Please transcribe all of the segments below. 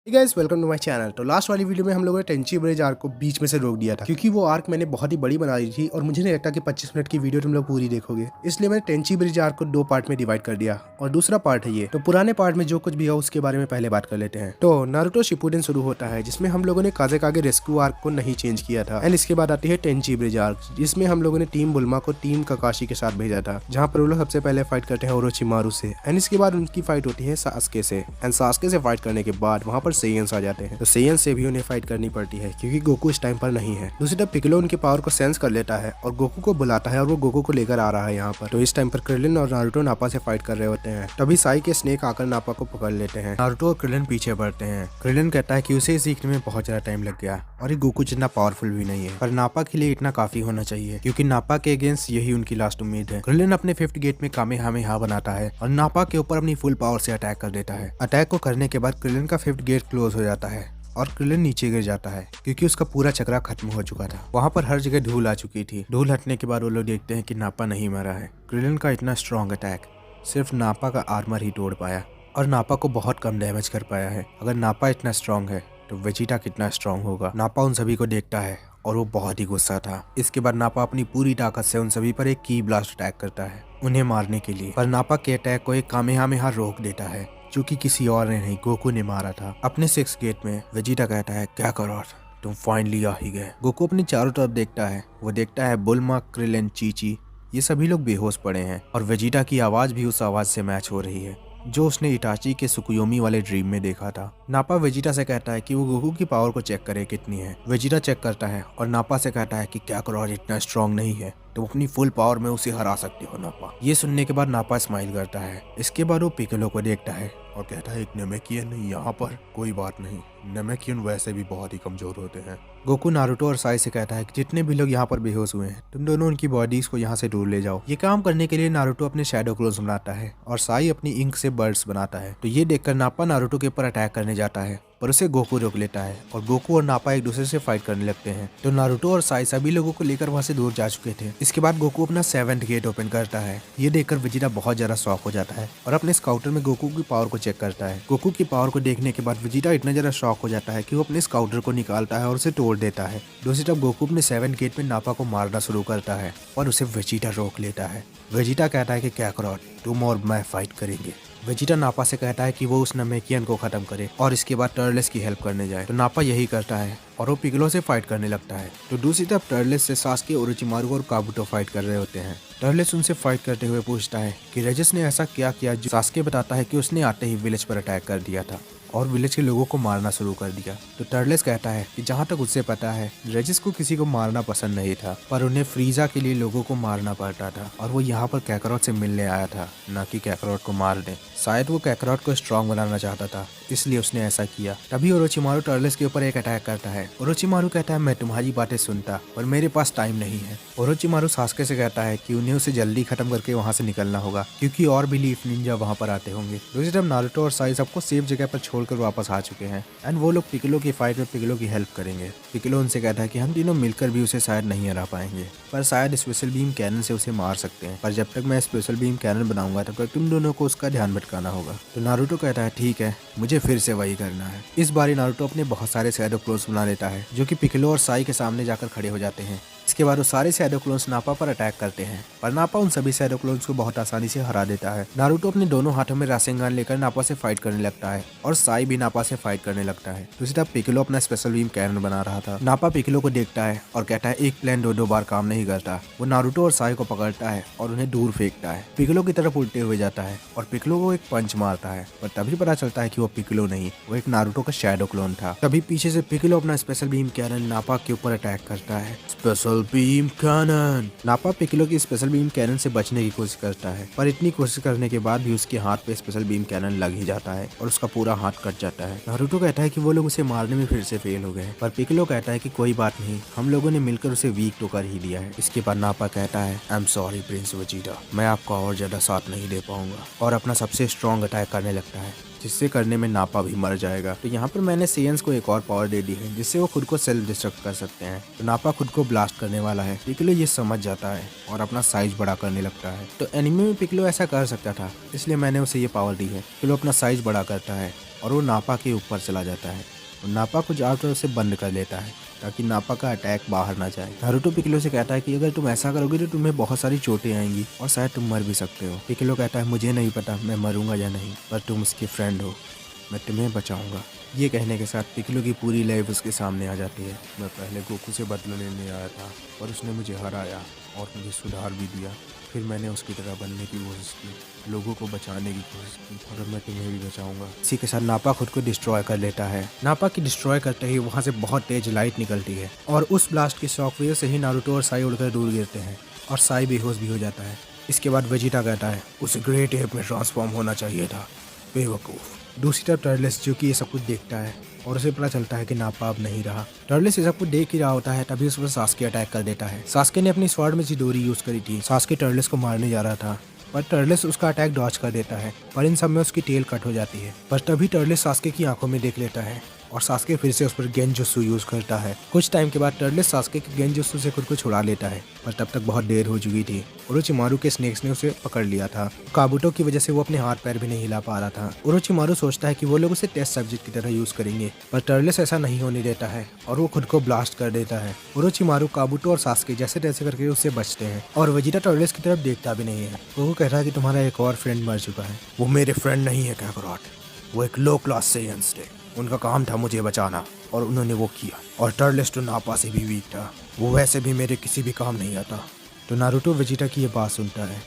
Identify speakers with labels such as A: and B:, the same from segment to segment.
A: Guys welcome to my channel. तो last वाली video में हम लोगों ने टेंची ब्रिज आर्क को बीच में से रोक दिया था क्योंकि वो आर्क मैंने बहुत ही बड़ी बना दी थी और मुझे नहीं लगता कि 25 मिनट की वीडियो तुम लोग पूरी देखोगे, इसलिए मैंने टेंची ब्रिज आर्क को 2 पार्ट में डिवाइड कर दिया और दूसरा पार्ट है ये। तो पुराने पार्ट में जो कुछ भी है उसके बारे में पहले बात कर लेते हैं। तो नारुतो शिपुडेन शुरू होता है जिसमें हम लोगों ने काज़ेकागे रेस्क्यू आर्क को नहीं चेंज किया था एंड इसके बाद आती है टेंची ब्रिज आर्क जिसमें हम लोगों ने टीम बुल्मा को टीम काकाशी के साथ भेजा था, जहाँ पर वो लोग सबसे पहले फाइट करते हैं ओरोचिमारू से एंड इसके बाद उनकी फाइट होती है सास्के से एंड सास्के से फाइट करने के बाद वहाँ पर सेयन्स आ जाते हैं। तो सेयन से भी उन्हें फाइट करनी पड़ती है क्योंकि गोकू इस टाइम पर नहीं है। दूसरी तरफ पिक्कोलो उनकी पावर को सेंस कर लेता है और गोकू को बुलाता है और वो गोकू को लेकर आ रहा है यहाँ पर। तो इस टाइम पर क्रिलिन और नारुतो नापा से फाइट कर रहे होते हैं। तभी साई के स्नेक आकर नापा को पकड़ लेते हैं। नारुतो और क्रिलिन पीछे बढ़ते हैं। क्रिलिन कहता है कि उसे सीखने में बहुत ज्यादा टाइम लग गया और ये गोकू जितना पावरफुल भी नहीं है, पर नापा के लिए इतना काफी होना चाहिए क्योंकि नापा के अगेंस्ट यही उनकी लास्ट उम्मीद है। क्रिलिन अपने 5th गेट में कामेहामेहा बनाता है और नापा के ऊपर अपनी फुल पावर से अटैक कर देता है। अटैक को करने के बाद क्रिलिन का 5th गेट क्लोज हो जाता है और क्रिलिन नीचे गिर जाता है क्योंकि उसका पूरा चक्रा खत्म हो चुका था। वहाँ पर हर जगह धूल आ चुकी थी। धूल हटने के बाद वो लोग देखते हैं कि नापा नहीं मरा है। क्रिलिन का इतना स्ट्रॉन्ग अटैक सिर्फ नापा का आर्मर ही तोड़ पाया और नापा को बहुत कम डैमेज कर पाया है। अगर नापा इतना स्ट्रॉन्ग है तो वेजिटा कितना स्ट्रॉन्ग होगा। नापा उन सभी को देखता है और वो बहुत ही गुस्सा था। इसके बाद नापा अपनी पूरी ताकत से उन सभी पर एक की ब्लास्ट अटैक करता है उन्हें मारने के लिए, पर नापा के अटैक को एक कामेहामेहा रोक देता है जो कि किसी और ने नहीं, गोकू ने मारा था। अपने 6th गेट में वेजिटा कहता है, क्या करो तुम फाइनली आ ही गए। गोकू अपनी चारों तरफ देखता है। वो देखता है बुल्मा, क्रिलिन, चीची, ये सभी लोग बेहोश पड़े हैं और वेजिटा की आवाज भी उस आवाज से मैच हो रही है जो उसने इटाची के सुकुयोमी वाले ड्रीम में देखा था। नापा वेजिटा से कहता है कि वो गोकू की पावर को चेक करे कितनी है। वेजिटा चेक करता है और नापा से कहता है कि क्या करो इतना स्ट्रॉन्ग नहीं है, तुम अपनी फुल पावर में उसे हरा सकते हो नापा। ये सुनने के बाद नापा स्माइल करता है। इसके बाद वो पिक्कोलो को देखता है और कहता है, एक नेमेकियन यहाँ पर, कोई बात नहीं, नेमेकियन वैसे भी बहुत ही कमजोर होते हैं। गोकू नारुतो और साई से कहता है कि जितने भी लोग यहाँ पर बेहोश हुए हैं तुम दोनों उनकी बॉडीज को यहाँ से दूर ले जाओ। ये काम करने के लिए नारुतो अपने शैडो क्लोन्स बनाता है और साई अपनी इंक से बर्ड्स बनाता है। तो ये देखकर नापा नारुतो के ऊपर अटैक करने जाता है पर उसे गोकू रोक लेता है और गोकू और नापा एक दूसरे से फाइट करने लगते हैं। तो नारुतो और साई सभी लोगों को लेकर वहाँ से दूर जा चुके थे। इसके बाद गोकू अपना 7th गेट ओपन करता है। ये देखकर वेजिटा बहुत ज्यादा शॉक हो जाता है और अपने स्काउटर में गोकू की पावर को चेक करता है। गोकू की पावर को देखने के बाद वेजिटा इतना ज्यादा शॉक हो जाता है कि वो अपने स्काउटर को निकालता है और उसे तोड़ देता है। दूसरी तरफ गोकू अपने 7th गेट में नापा को मारना शुरू करता है और उसे वेजिटा रोक लेता है। वेजिटा कहता है कि क्या करो, तुम और मैं फाइट करेंगे। वेजिटा नापा से कहता है कि वो उस नेमेकियन को खत्म करे और इसके बाद टर्लेस की हेल्प करने जाए। तो नापा यही करता है और वो पिक्कोलो से फाइट करने लगता है। तो दूसरी तरफ टर्लेस से सास्के, ओरोचिमारू और काबुतो फाइट कर रहे होते हैं। टर्लेस उनसे फाइट करते हुए पूछता है कि रेजिस ने ऐसा क्या किया, जो सास्के बताता है कि उसने आते ही विलेज पर अटैक कर दिया था और विलेज के लोगों को मारना शुरू कर दिया। तो टर्लेस कहता है कि जहाँ तक उससे पता है रेजिस को किसी को मारना पसंद नहीं था, पर उन्हें फ्रीजा के लिए लोगों को मारना पड़ता था और वो यहाँ पर कैकरोट से मिलने आया था, न कि कैकरोट को मारने। शायद वो कैकरोट को स्ट्रॉन्ग बनाना चाहता था, इसलिए उसने ऐसा किया। तभी ओरोचिमारू टर्लेस के ऊपर एक अटैक करता है। ओरोचिमारू कहता है, मैं तुम्हारी बातें सुनता पर मेरे पास टाइम नहीं है। ओरोचिमारू सास्के से कहता है कि उन्हें उसे जल्दी खत्म करके वहाँ से निकलना होगा क्योंकि और भी लीफ निंजा वहाँ पर आते होंगे। दूसरी तरफ नारुतो और साई सबको सेफ जगह पर छोड़कर वापस आ चुके हैं एंड वो लोग पिक्कोलो की फाइट में पिक्कोलो की हेल्प करेंगे। पिक्कोलो उनसे कहता है कि हम तीनों मिलकर भी उसे शायद नहीं हरा पाएंगे, पर शायद स्पेशल बीम कैनन से उसे मार सकते हैं, पर जब तक मैं स्पेशल बीम कैनन बनाऊंगा तब तक तुम दोनों को उसका ध्यान भटकाना होगा। तो नारुतो कहता है, ठीक है, मुझे फिर से वही करना है। इस बारी नारुतो अपने बहुत सारे शैडो क्लोन्स बना लेता है जो कि पिक्कोलो और साई के सामने जाकर खड़े हो जाते हैं। इसके बाद वो सारे शैडो क्लोन्स नापा पर अटैक करते हैं पर नापा उन सभी शैडो क्लोन्स को बहुत आसानी से हरा देता है। नारुतो अपने दोनों हाथों में रासेंगान लेकर नापा से फाइट करने लगता है और साई भी नापा से फाइट करने लगता है। दूसरी तरफ पिक्कोलो अपना स्पेशल बीम कैनन बना रहा था। नापा पिक्कोलो को देखता है और कहता है, एक प्लान दो बार काम नहीं करता। वो नारुतो और साई को पकड़ता है और उन्हें दूर फेंकता है। पिक्कोलो की तरफ उल्टे हुए जाता है और पिक्कोलो को एक पंच मारता है, पर तभी पता चलता है कि वो पिक्कोलो नहीं, वो एक नारुतो का शैडो क्लोन था। तभी पीछे से पिक्कोलो अपना स्पेशल बीम कैनन नापा के ऊपर अटैक करता है। Special beam cannon. Nappa Piccolo की स्पेशल बीम कैनन से बचने की कोशिश करता है, पर इतनी कोशिश करने के बाद भी उसके हाथ पे स्पेशल बीम कैनन लग ही जाता है और उसका पूरा हाथ कट जाता है। नारुतो कहता है कि वो लोग उसे मारने में फिर से फेल हो गए, पर पिक्कोलो कहता है कि कोई बात नहीं, हम लोगों ने मिलकर उसे वीक तो कर ही लिया है। इसके बाद नापा कहता है, I am sorry Prince Vegeta, मैं आपका और ज्यादा साथ नहीं दे पाऊंगा और अपना सबसे स्ट्रॉन्ग अटैक करने लगता है जिससे करने में नापा भी मर जाएगा। तो यहाँ पर मैंने सेयंस को एक और पावर दे दी है जिससे वो खुद को सेल्फ डिस्ट्रक्ट कर सकते हैं। तो नापा खुद को ब्लास्ट करने वाला है। पिकलो ये समझ जाता है और अपना साइज बड़ा करने लगता है। तो एनिमे में पिकलो ऐसा कर सकता था, इसलिए मैंने उसे ये पावर दी है। पिकलो अपना साइज बड़ा करता है और वो नापा के ऊपर चला जाता है और नापा को जाकर उसे बंद कर लेता है ताकि नापा का अटैक बाहर ना जाए। नारुतो पिकलो से कहता है कि अगर तुम ऐसा करोगे तो तुम्हें बहुत सारी चोटें आएंगी और शायद तुम मर भी सकते हो। पिकलो कहता है मुझे नहीं पता मैं मरूंगा या नहीं, पर तुम उसके फ्रेंड हो, मैं तुम्हें बचाऊंगा। ये कहने के साथ पिकलो की पूरी लाइफ उसके सामने आ जाती है। मैं पहले गोकू से बदला लेने आया था और उसने मुझे हराया और मुझे सुधार भी दिया। फिर मैंने उसकी तरह बनने की कोशिश की, लोगों को बचाने की कोशिश की और अब मैं तुम्हें भी बचाऊंगा। इसी के साथ नापा खुद को डिस्ट्रॉय कर लेता है। नापा की डिस्ट्रॉय करते ही वहाँ से बहुत तेज लाइट निकलती है और उस ब्लास्ट की शॉक वेव से ही नारुतो और साई उड़कर दूर गिरते हैं और साई बेहोश भी हो जाता है। इसके बाद वेजिटा कहता है उसे ग्रेट एप में ट्रांसफॉर्म होना चाहिए था, बेवकूफ़। दूसरी तरफ टर्टलेस जो कि ये सब कुछ देखता है और उसे पता चलता है कि नापा अब नहीं रहा। टर्टलेस ये सब कुछ देख ही रहा होता है, तभी उस पर सास्के अटैक कर देता है। सास्के ने अपनी स्वॉर्ड में चिदोरी यूज करी थी। सास्के टर्टलेस को मारने जा रहा था पर टर्टलेस उसका अटैक डॉच कर देता है, पर इन सब में उसकी टेल कट हो जाती है। पर तभी टर्टलेस सास्के की आंखों में देख लेता है और सास्के फिर से उस पर गेंजुत्सु यूज करता है। कुछ टाइम के बाद टर्टलेस सास्के के गेंजुत्सु से खुद को छुड़ा लेता है, पर तब तक बहुत देर हो चुकी थी। ओरोचिमारू के स्नेक्स ने उसे पकड़ लिया था। काबुटो की वजह से वो अपने हाथ पैर भी नहीं हिला पा रहा था। ओरोचिमारू सोचता है कि वो लोग उसे टेस्ट सब्जेक्ट की तरह यूज करेंगे, पर टर्टलेस ऐसा नहीं होने देता है और वो खुद को ब्लास्ट कर देता है। ओरोचिमारू काबुटो और सास्के जैसे तैसे करके उससे बचते हैं और वेजिटा टर्टलेस की तरफ देखता भी नहीं है। वो कहता है कि तुम्हारा एक और फ्रेंड मर चुका है। वो मेरे फ्रेंड नहीं है काकरोट, वो एक लो क्लास सेयंस थे। उनका काम था मुझे बचाना और उन्होंने वो किया। और टर्टलेस तो नापा से भी वीक था, वो वैसे भी मेरे किसी भी काम नहीं आता। तो नारुतो वेजिटा की ये बात सुनता है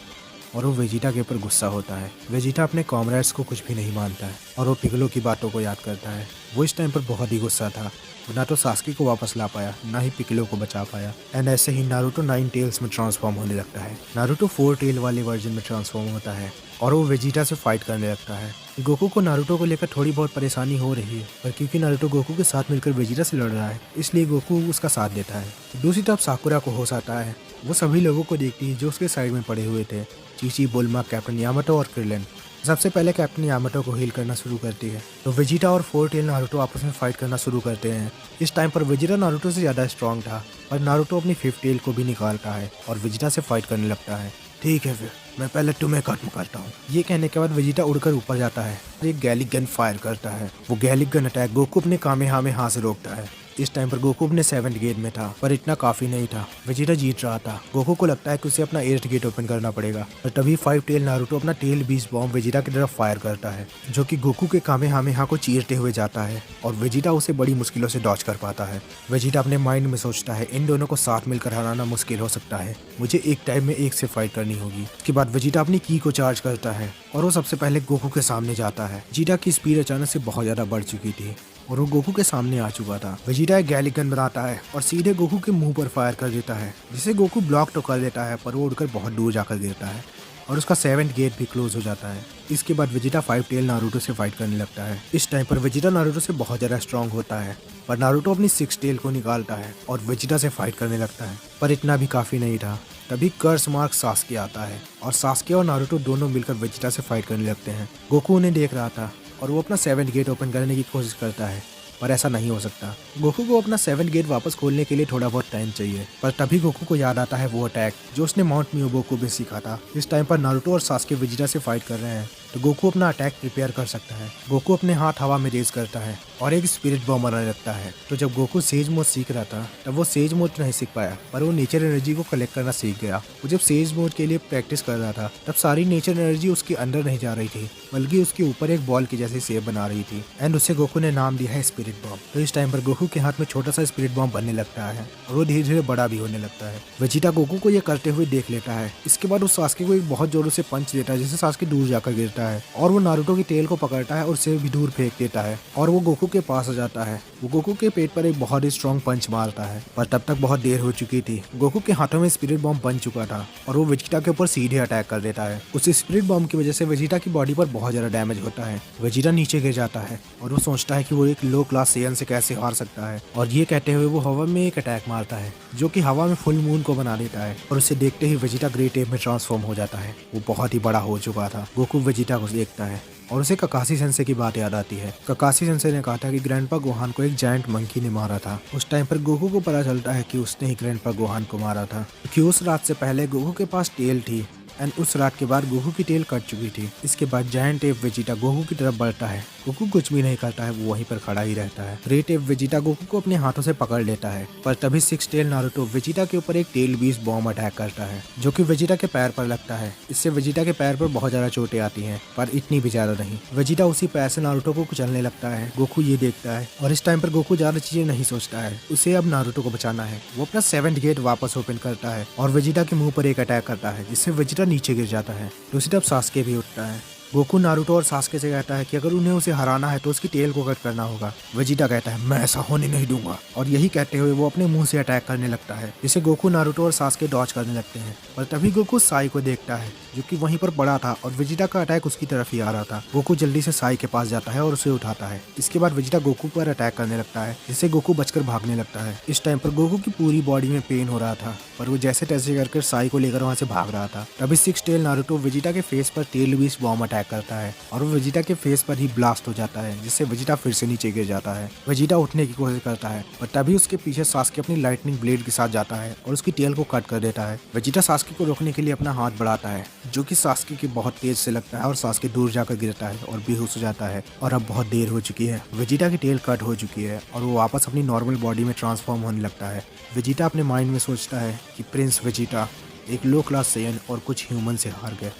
A: और वो वेजिटा के ऊपर गुस्सा होता है। वेजिटा अपने कॉमरेड्स को कुछ भी नहीं मानता है और वो पिगलो की बातों को याद करता है। वो इस टाइम पर बहुत ही गुस्सा था। ना तो सास्की को वापस ला पाया, ना ही पिकलो को बचा पाया। एंड ऐसे ही नारुतो 9 टेल्स में ट्रांसफॉर्म होने लगता है। नारुतो 4 टेल वाले वर्जन में ट्रांसफॉर्म होता है और वो वेजिटा से फाइट करने लगता है। गोकू को नारुतो को लेकर थोड़ी बहुत परेशानी हो रही है, पर क्योंकि नारुतो गोकू के साथ मिलकर वेजिटा से लड़ रहा है, इसलिए गोकू उसका साथ देता है। दूसरी तरफ साकुरा को होश आता है। वो सभी लोगों को देखती है जो उसके साइड में पड़े हुए थे, चीची, बुल्मा, कैप्टन यामाटो और क्रिलन। सबसे पहले कैप्टन यामाटो को हील करना शुरू करती है, तो वेजिटा और 4 टेल नारुतो आपस में फाइट करना शुरू करते हैं। इस टाइम पर वेजिटा नारुतो से ज़्यादा स्ट्रॉन्ग था, पर नारुतो अपनी 5th टेल को भी निकालता है और वेजिटा से फाइट करने लगता है। ठीक है फिर मैं पहले तुम्हें खत्म करता हूँ। ये कहने के बाद वेजिटा उड़कर ऊपर जाता है और एक गैलिक गन फायर करता है। वो गैलिक गन अटैक गोकू अपने कामेहामेहा से रोकता है। इस टाइम पर गोकू अपने 7th गेट में था, पर इतना काफी नहीं था। वेजिटा जीत रहा था। गोकू को लगता है कि उसे अपना 8th गेट ओपन करना पड़ेगा, पर तभी 5 टेल नारुतो अपना टेल बीस्ट बॉम्ब वेजिटा की तरफ फायर करता है, जो कि गोकू के कामेहामेहा को चीरते हुए जाता है और वेजिटा उसे बड़ी मुश्किलों से डॉच कर पाता है। वेजिटा अपने माइंड में सोचता है इन दोनों को साथ मिलकर हराना मुश्किल हो सकता है, मुझे एक टाइम में एक से फाइट करनी होगी। उसके बाद वेजिटा अपनी की को चार्ज करता है और वो सबसे पहले गोकू के सामने जाता है। वेजिटा की स्पीड अचानक से बहुत ज्यादा बढ़ चुकी थी और वो गोकू के सामने आ चुका था। वेजिटा एक गैलिक गन बनाता है और सीधे गोकू के मुंह पर फायर कर देता है, जिसे गोकू ब्लॉक तो कर देता है, पर वो उड़कर बहुत दूर जाकर गिरता है और उसका 7th गेट भी क्लोज हो जाता है। इसके बाद वेजिटा 5 टेल नारुतो से फाइट करने लगता है। इस टाइम पर वेजिटा नारुतो से बहुत ज्यादा स्ट्रॉन्ग होता है, पर नारुतो अपनी 6 टेल को निकालता है और वेजिटा से फाइट करने लगता है, पर इतना भी काफी नहीं था। तभी कर्स मार्क सास्के आता है और सास्के और नारुतो दोनों मिलकर वेजिटा से फाइट करने लगते हैं। गोकू उन्हें देख रहा था और वो अपना 7th गेट ओपन करने की कोशिश करता है, पर ऐसा नहीं हो सकता। गोकू को अपना 7th गेट वापस खोलने के लिए थोड़ा बहुत टाइम चाहिए, पर तभी गोकू को याद आता है वो अटैक जो उसने माउंट मियोबोको में सीखा था। इस टाइम पर नारुतो और सास्के वेजिटा से फाइट कर रहे हैं, तो गोकू अपना अटैक प्रिपेयर कर सकता है। गोकू अपने हाथ हवा में रेज करता है और एक स्पिरिट बॉम्ब बनाने लगता है। तो जब गोकू सेज मोड सीख रहा था तब वो सेज मोड नहीं सीख पाया, पर वो नेचर एनर्जी को कलेक्ट करना सीख गया। वो जब सेज मोड के लिए प्रैक्टिस कर रहा था तब सारी नेचर एनर्जी उसके अंदर नहीं जा रही थी, बल्कि उसके ऊपर एक बॉल की जैसी शेप बना रही थी एंड उसे गोकू ने नाम दिया है स्पिरिट बॉम्ब। तो इस टाइम पर गोकू के हाथ में छोटा सा स्पिरिट बॉम्ब बनने लगता है और वो धीरे धीरे बड़ा भी होने लगता है। वेजिटा गोकू को ये करते हुए देख लेता है। इसके बाद वो सास्के को एक बहुत जोरों से पंच देता है, जिससे सास्के दूर जाकर गिरता है और वो नारुतो की टेल को पकड़ता है और उसे भी दूर फेंक देता है और वो गोकू के पास आ जाता है। वो गोकू के पेट पर एक बहुत ही स्ट्रॉन्ग पंच मारता है, पर तब तक बहुत देर हो चुकी थी। गोकू के हाथों में स्पिरिट बॉम्ब बन चुका था और वो वेजिटा के ऊपर सीधे अटैक कर देता है। उस स्पिरिट बॉम्ब की वजह से वेजिटा की बॉडी पर बहुत ज्यादा डैमेज होता है। वेजिटा नीचे गिर जाता है और वो सोचता है कि वो एक लो क्लास सेयन से कैसे हार सकता है, और ये कहते हुए वो हवा में एक अटैक मारता है जो कि हवा में फुल मून को बना देता है और उसे देखते ही वेजिटा ग्रेट एप में ट्रांसफॉर्म हो जाता है। वो बहुत ही बड़ा हो चुका था। गोकू वेजिटा को देखता है और उसे ककाशी सेंसे की बात याद आती है। ककाशी सेंसे ने कहा था कि ग्रैंडपा गोहान को एक जायंट मंकी ने मारा था। उस टाइम पर गोकू को पता चलता है कि उसने ही ग्रैंडपा गोहान को मारा था, क्योंकि उस रात से पहले गोकू के पास टेल थी एंड उस रात के बाद गोकू की टेल कट चुकी थी। इसके बाद जायंट एप वेजिटा गोकू की तरफ बढ़ता है। गोकू कुछ भी नहीं करता है, वो वहीं पर खड़ा ही रहता है। ग्रेट एप वेजिटा गोकू को अपने हाथों से पकड़ लेता है, पर तभी सिक्स टेल नारुतो वेजिटा के ऊपर एक टेल बीस्ट बॉम्ब अटैक करता है, जो कि वेजिटा के पैर पर लगता है। इससे वेजिटा के पैर पर बहुत ज्यादा चोटें आती हैं, पर इतनी भी ज्यादा नहीं। वेजिटा उसी पैर से नारुतो को कुचलने लगता है। गोकू ये देखता है और इस टाइम पर गोकू ज्यादा चीजें नहीं सोचता है, उसे अब नारुतो को बचाना है। वो अपना 7th गेट वापस ओपन करता है और वेजिटा के मुंह पर एक अटैक करता है, जिससे वेजिटा नीचे गिर जाता है। दूसरी तरफ सास्के भी उठता है। गोकू नारुतो और सास्के से कहता है कि अगर उन्हें उसे हराना है तो उसकी टेल को कट करना होगा। वेजिटा कहता है मैं ऐसा होने नहीं दूंगा, और यही कहते हुए वो अपने मुंह से अटैक करने लगता है, जिसे गोकू नारुतो और सास्के डॉज करने लगते हैं। पर तभी गोकू साई को देखता है, जो कि वहीं पर पड़ा था और वेजिटा का अटैक उसकी तरफ ही आ रहा था। गोकू जल्दी से साई के पास जाता है और उसे उठाता है। इसके बाद वेजिटा गोकू पर अटैक करने लगता है, जिससे गोकू बचकर भागने लगता है। इस टाइम पर गोकू की पूरी बॉडी में पेन हो रहा था, पर वो जैसे तैसे करके साई को लेकर वहाँ से भाग रहा था। तभी सिक्स टेल नारुतो वेजिटा के फेस पर टेल बीस्ट बॉम्ब अटैक करता है और वो वेजिटा के फेस पर ही ब्लास्ट हो जाता है, जिससे वेजिटा फिर से नीचे गिर जाता है। वेजिटा उठने की कोशिश करता है, पर तभी उसके पीछे सास्के अपनी लाइटनिंग ब्लेड के साथ जाता है और उसकी टेल को कट कर देता है। वेजिटा सास्के को रोकने के लिए अपना हाथ बढ़ाता है, जो कि सास्के के बहुत तेज से लगता है और सास्के दूर जाकर गिरता है और बेहोश हो जाता है। और अब बहुत देर हो चुकी है, वेजिटा की टेल कट हो चुकी है और वो वापस अपनी नॉर्मल बॉडी में ट्रांसफॉर्म होने लगता है। वेजिटा अपने माइंड में सोचता है कि प्रिंस वेजिटा एक लो क्लास सेयन और कुछ ह्यूमन से हार गए,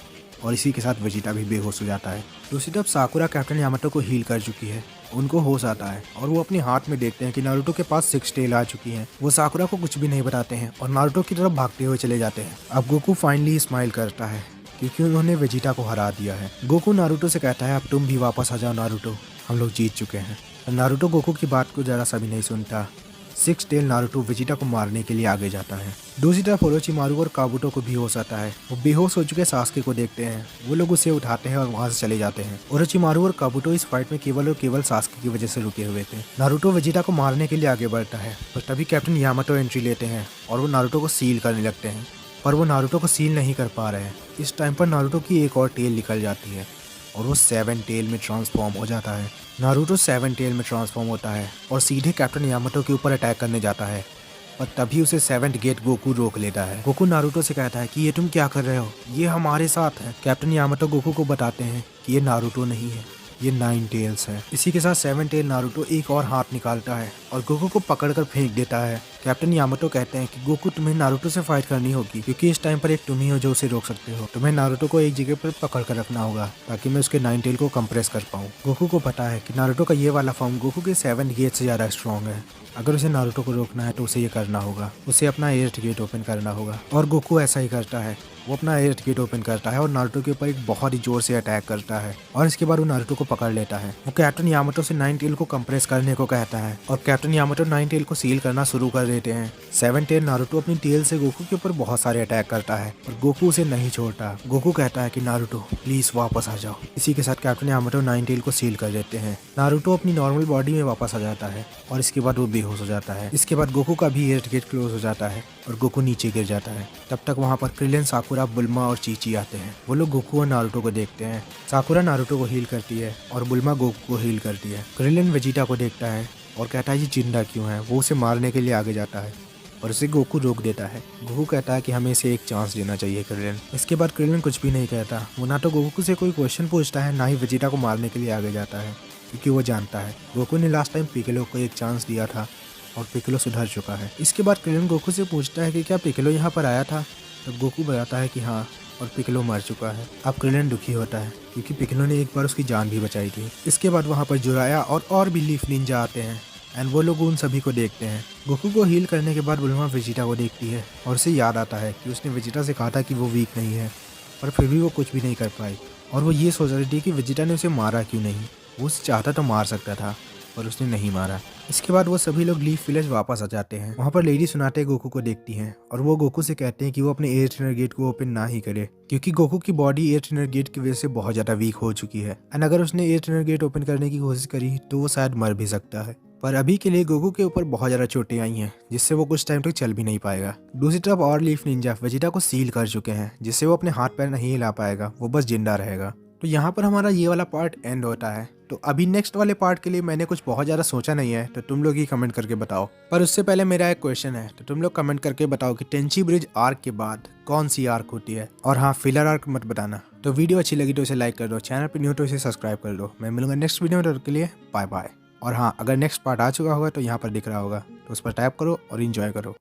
A: और इसी के साथ वेजिटा भी बेहोश हो जाता है। दूसरी तरफ साकुरा कैप्टन यामाटो को हील कर चुकी है। उनको होश आता है और वो अपने हाथ में देखते हैं कि नारुतो के पास 6 टेल आ चुकी हैं। वो साकुरा को कुछ भी नहीं बताते हैं और नारुतो की तरफ भागते हुए चले जाते हैं। अब गोकू फाइनली स्माइल करता है, क्योंकि उन्होंने वेजिटा को हरा दिया है। गोकू नारुतो से कहता है अब तुम भी वापस आ जाओ नारुतो, हम लोग जीत चुके हैं। नारुतो गोकू की बात को जरा सा भी नहीं सुनता। 6 टेल नारुतो वेजिटा को मारने के लिए आगे जाता है। दूसरी तरफ ओरोचिमारू और काबुटो को भी होश आता है। वो बेहोश हो चुके सास्के को देखते हैं। वो लोग उसे उठाते हैं और वहां से चले जाते हैं। ओरोचिमारू और काबुटो इस फाइट में केवल और केवल सास्के की वजह से रुके हुए थे। नारुतो वेजिटा को मारने के लिए आगे बढ़ता है, पर तभी कैप्टन यामाटो एंट्री लेते हैं और वो नारुतो को सील करने लगते हैं, पर वो नारुतो को सील नहीं कर पा रहे हैं। इस टाइम पर नारुतो की एक और टेल निकल जाती है और वो 7 टेल में ट्रांसफॉर्म हो जाता है। नारुतो 7 टेल में ट्रांसफॉर्म होता है और सीधे कैप्टन यामाटो के ऊपर अटैक करने जाता है, और तभी उसे 7th गेट गोकू रोक लेता है। गोकू नारुतो से कहता है कि ये तुम क्या कर रहे हो, ये हमारे साथ है। कैप्टन यामाटो गोकू को बताते हैं कि ये नारुतो नहीं है, ये 9 टेल्स है। इसी के साथ 7 टेल नारुतो एक और हाथ निकालता है और गोकू को पकड़कर फेंक देता है। कैप्टन यामाटो कहते हैं कि गोकू तुम्हें नारुतो से फाइट करनी होगी, क्योंकि इस टाइम पर एक तुम ही हो जो उसे रोक सकते हो। तुम्हें नारुतो को एक जगह पर पकड़ कर रखना होगा ताकि मैं उसके 9 टेल को कंप्रेस कर पाऊँ। गोकू को पता है कि नारुतो का ये वाला फॉर्म गोकू के 7 गेट से ज्यादा स्ट्रॉन्ग है। अगर उसे नारुतो को रोकना है तो उसे ये करना होगा, उसे अपना 8th गेट ओपन करना होगा। और गोकू ऐसा ही करता है। वो अपना 8th गेट ओपन करता है और नारुतो के ऊपर एक बहुत ही जोर से अटैक करता है, और इसके बाद वो नारुतो को पकड़ लेता है। वो कैप्टन यामाटो से 9 टेल को कंप्रेस करने को कहता है और कैप्टन यामाटो 9 टेल को सील करना शुरू कर देते हैं। 7 टेल नारुतो अपनी टेल से गोकू के ऊपर बहुत सारे अटैक करता है, और गोकू उसे नहीं छोड़ता। गोकू कहता है कि नारुतो प्लीज वापस आ जाओ। इसी के साथ कैप्टन यामाटो 9 टेल को सील कर देते हैं। नारुतो अपनी नॉर्मल बॉडी में वापस आ जाता है और इसके बाद वो बेहोश हो जाता है। इसके बाद गोकू का भी 8th गेट क्लोज हो जाता है और गोकू नीचे गिर जाता है। तब तक वहाँ पर क्रिलिन, साकुरा, बुल्मा और चीची आते हैं। वो लोग गोकू और नारुतो को देखते हैं। साकुरा नारुतो को हील करती है और बुल्मा गोकू को हील करती है। क्रिलिन वेजिटा को देखता है और कहता है ये जिंदा क्यों है। वो उसे मारने के लिए आगे जाता है और उसे गोकू रोक देता है। गोकू कहता है कि हमें इसे एक चांस देना चाहिए क्रिलिन। इसके बाद क्रिलिन कुछ भी नहीं कहता। वो ना तो गोकू से कोई क्वेश्चन पूछता है, ना ही वेजिटा को मारने के लिए आगे जाता है, क्योंकि वो जानता है गोकू ने लास्ट टाइम पिक्कोलो को एक चांस दिया था और पिक्कोलो सुधर चुका है। इसके बाद क्रिलिन गोकू से पूछता है कि क्या पिक्कोलो यहाँ पर आया था, तब गोकू बताता है कि हाँ, और पिक्कोलो मर चुका है। अब क्रिलिन दुखी होता है क्योंकि पिक्कोलो ने एक बार उसकी जान भी बचाई थी। इसके बाद वहाँ पर जुराया और भी लीफ निंजा आते हैं एंड वो लोग उन सभी को देखते हैं। गोकू को हील करने के बाद बुल्मा वेजिटा को देखती है और उसे याद आता है कि उसने वेजिटा से कहा था कि वो वीक नहीं है, पर फिर भी वो कुछ भी नहीं कर पाई। और वो ये सोच रही थी कि वेजिटा ने उसे मारा क्यों नहीं। वो उसे चाहता तो मार सकता था, पर उसने नहीं मारा। इसके बाद वो सभी लोग लीफ विलेज वापस आ जाते हैं। वहाँ पर लेडी सुनाते गोकू को देखती हैं और वो गोकू से कहते हैं कि वो अपने 8th इनर गेट को ओपन ना ही करे, क्योंकि गोकू की बॉडी 8th इनर गेट की वजह से बहुत ज्यादा वीक हो चुकी है एंड अगर उसने 8th इनर गेट ओपन करने की कोशिश करी तो वो शायद मर भी सकता है। पर अभी के लिए गोकू के ऊपर बहुत ज्यादा चोटें आई हैं, जिससे वो कुछ टाइम तक चल भी नहीं पाएगा। दूसरी तरफ और लीफ निंजा वेजिटा को सील कर चुके हैं, जिससे वो अपने हाथ पैर नहीं हिला पाएगा, वो बस जिंदा रहेगा। तो यहाँ पर हमारा ये वाला पार्ट एंड होता है। तो अभी नेक्स्ट वाले पार्ट के लिए मैंने कुछ बहुत ज़्यादा सोचा नहीं है, तो तुम लोग ही कमेंट करके बताओ। पर उससे पहले मेरा एक क्वेश्चन है, तो तुम लोग कमेंट करके बताओ कि टेंची ब्रिज आर्क के बाद कौन सी आर्क होती है। और हाँ, फिलर आर्क मत बताना। तो वीडियो अच्छी लगी तो इसे लाइक कर दो, चैनल पर न्यू तो इसे सब्सक्राइब कर दो। मैं मिलूंगा नेक्स्ट वीडियो में, तब तक के लिए बाय बाय। और हाँ, अगर नेक्स्ट पार्ट आ चुका होगा तो यहाँ पर दिख रहा होगा, तो उस पर टैप करो और इन्जॉय करो।